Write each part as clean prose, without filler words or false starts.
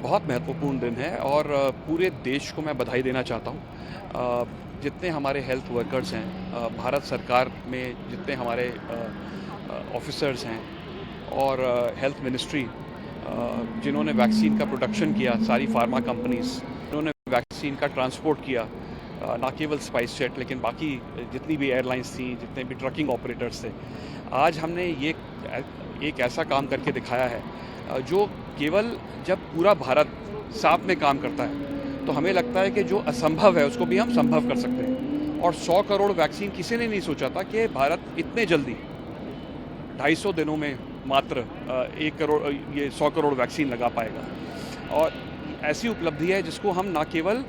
बहुत महत्वपूर्ण दिन है और पूरे देश को मैं बधाई देना चाहता हूँ। जितने हमारे हेल्थ वर्कर्स हैं, भारत सरकार में जितने हमारे ऑफिसर्स हैं और हेल्थ मिनिस्ट्री, जिन्होंने वैक्सीन का प्रोडक्शन किया, सारी फार्मा कंपनीज जिन्होंने वैक्सीन का ट्रांसपोर्ट किया, ना केवल स्पाइस जेट लेकिन बाकी जितनी भी एयरलाइंस थी, जितने भी ट्रकिंग ऑपरेटर्स थे, आज हमने ये एक ऐसा काम करके दिखाया है जो केवल जब पूरा भारत साथ में काम करता है तो हमें लगता है कि जो असंभव है उसको भी हम संभव कर सकते हैं। और 100 करोड़ वैक्सीन किसी ने नहीं सोचा था कि भारत इतने जल्दी 250 दिनों में मात्र 1 करोड़ ये 100 करोड़ वैक्सीन लगा पाएगा। और ऐसी उपलब्धि है जिसको हम ना केवल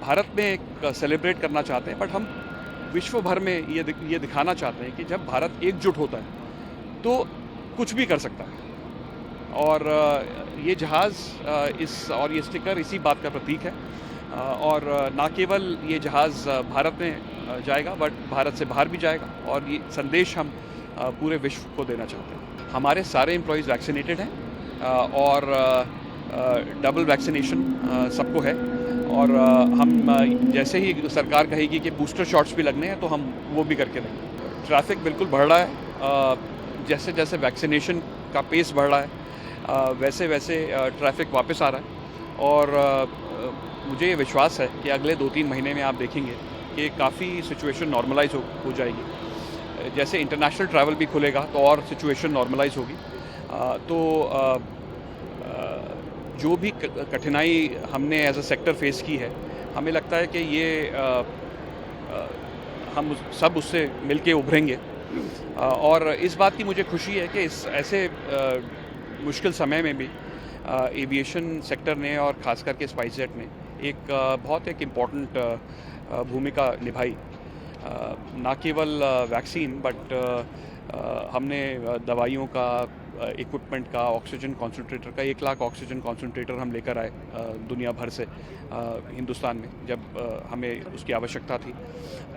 भारत में एक सेलिब्रेट करना चाहते हैं, बट हम विश्व भर में ये दिखाना चाहते हैं कि जब भारत एकजुट होता है तो कुछ भी कर सकता है। और ये जहाज़ और ये स्टिकर इसी बात का प्रतीक है। और ना केवल ये जहाज़ भारत में जाएगा बट भारत से बाहर भी जाएगा, और ये संदेश हम पूरे विश्व को देना चाहते हैं। हमारे सारे एम्प्लॉयज़ वैक्सीनेटेड हैं और डबल वैक्सीनेशन सबको है। और हम जैसे ही सरकार कहेगी कि बूस्टर शॉट्स भी लगने हैं तो हम वो भी करके देंगे। ट्रैफिक बिल्कुल बढ़ रहा है। जैसे जैसे वैक्सीनेशन का पेस बढ़ रहा है वैसे वैसे ट्रैफिक वापस आ रहा है। और मुझे ये विश्वास है कि अगले 2-3 महीने में आप देखेंगे कि काफ़ी सिचुएशन नॉर्मलाइज हो जाएगी। जैसे इंटरनेशनल ट्रैवल भी खुलेगा तो और सिचुएशन नॉर्मलाइज होगी। तो जो भी कठिनाई हमने एज अ सेक्टर फेस की है, हमें लगता है कि ये हम सब उससे मिलके उभरेंगे। और इस बात की मुझे खुशी है कि इस ऐसे मुश्किल समय में भी एविएशन सेक्टर ने और ख़ास करके स्पाइस जेट ने बहुत एक इम्पॉर्टेंट भूमिका निभाई। ना केवल वैक्सीन बट हमने दवाइयों का, इक्विपमेंट का, ऑक्सीजन कॉन्सेंट्रेटर का 1 लाख ऑक्सीजन कॉन्सेंट्रेटर हम लेकर आए दुनिया भर से हिंदुस्तान में जब हमें उसकी आवश्यकता थी।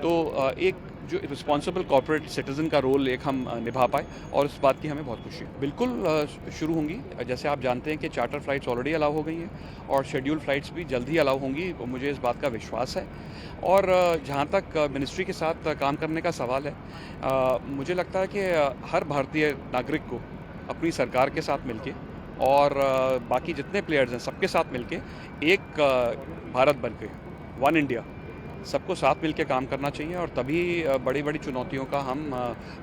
तो एक जो रिस्पॉन्सिबल कॉर्पोरेट सिटीज़न का रोल एक हम निभा पाए, और इस बात की हमें बहुत खुशी है। बिल्कुल शुरू होंगी। जैसे आप जानते हैं कि चार्टर फ़्लाइट्स ऑलरेडी अलाउ हो गई हैं और शेड्यूल फ़्लाइट्स भी जल्द ही अलाउ होंगी, मुझे इस बात का विश्वास है। और जहाँ तक मिनिस्ट्री के साथ काम करने का सवाल है, मुझे लगता है कि हर भारतीय नागरिक को अपनी सरकार के साथ मिलके और बाकी जितने प्लेयर्स हैं सबके साथ मिलके एक भारत बनके, वन इंडिया, सबको साथ मिलके काम करना चाहिए, और तभी बड़ी बड़ी चुनौतियों का हम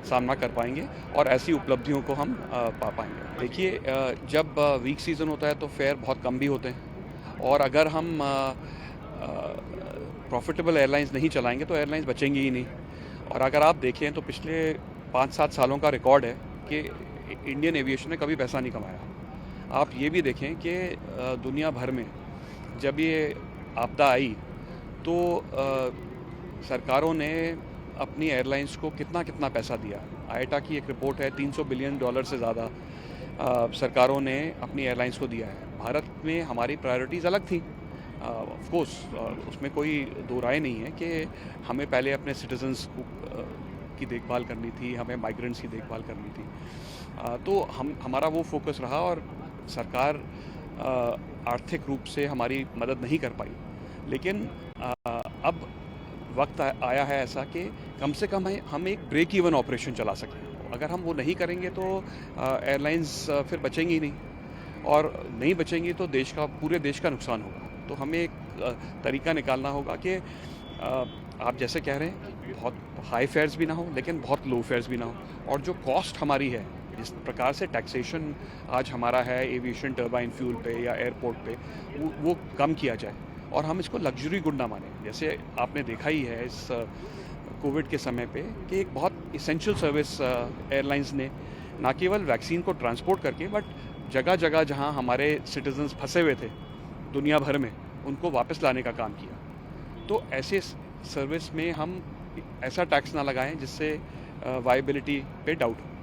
सामना कर पाएंगे और ऐसी उपलब्धियों को हम पा पाएंगे। देखिए, जब वीक सीज़न होता है तो फेयर बहुत कम भी होते हैं, और अगर हम प्रॉफिटेबल एयरलाइंस नहीं चलाएंगे तो एयरलाइंस बचेंगी ही नहीं। और अगर आप देखें तो पिछले 5-7 सालों का रिकॉर्ड है कि इंडियन एविएशन ने कभी पैसा नहीं कमाया। आप ये भी देखें कि दुनिया भर में जब ये आपदा आई तो सरकारों ने अपनी एयरलाइंस को कितना कितना पैसा दिया। आईटा की एक रिपोर्ट है, $300 बिलियन से ज़्यादा सरकारों ने अपनी एयरलाइंस को दिया है। भारत में हमारी प्रायोरिटीज़ अलग थी। ऑफ कोर्स उसमें कोई दो राय नहीं है कि हमें पहले अपने सिटीजन्स की देखभाल करनी थी, हमें माइग्रेंट्स की देखभाल करनी थी। तो हमारा वो फोकस रहा, और सरकार आर्थिक रूप से हमारी मदद नहीं कर पाई। लेकिन अब वक्त आया है ऐसा कि कम से कम हम एक ब्रेक इवन ऑपरेशन चला सकें। अगर हम वो नहीं करेंगे तो एयरलाइंस फिर बचेंगी ही नहीं, और नहीं बचेंगी तो पूरे देश का नुकसान होगा। तो हमें एक तरीका निकालना होगा कि आप जैसे कह रहे हैं, बहुत हाई फेयर्स भी ना हो लेकिन बहुत लो फेयर्स भी ना हो, और जो कॉस्ट हमारी है, जिस प्रकार से टैक्सेशन आज हमारा है एविएशन टर्बाइन फ्यूल पे या एयरपोर्ट पे, वो कम किया जाए, और हम इसको लग्जरी गुड ना माने। जैसे आपने देखा ही है इस कोविड के समय पे कि एक बहुत इसेंशियल सर्विस एयरलाइंस ने ना केवल वैक्सीन को ट्रांसपोर्ट करके बट जगह जगह जहां हमारे सिटीजन्स फंसे हुए थे दुनिया भर में, उनको वापस लाने का काम किया। तो ऐसे सर्विस में हम ऐसा टैक्स ना लगाएं जिससे वायबिलिटी पे डाउट हो।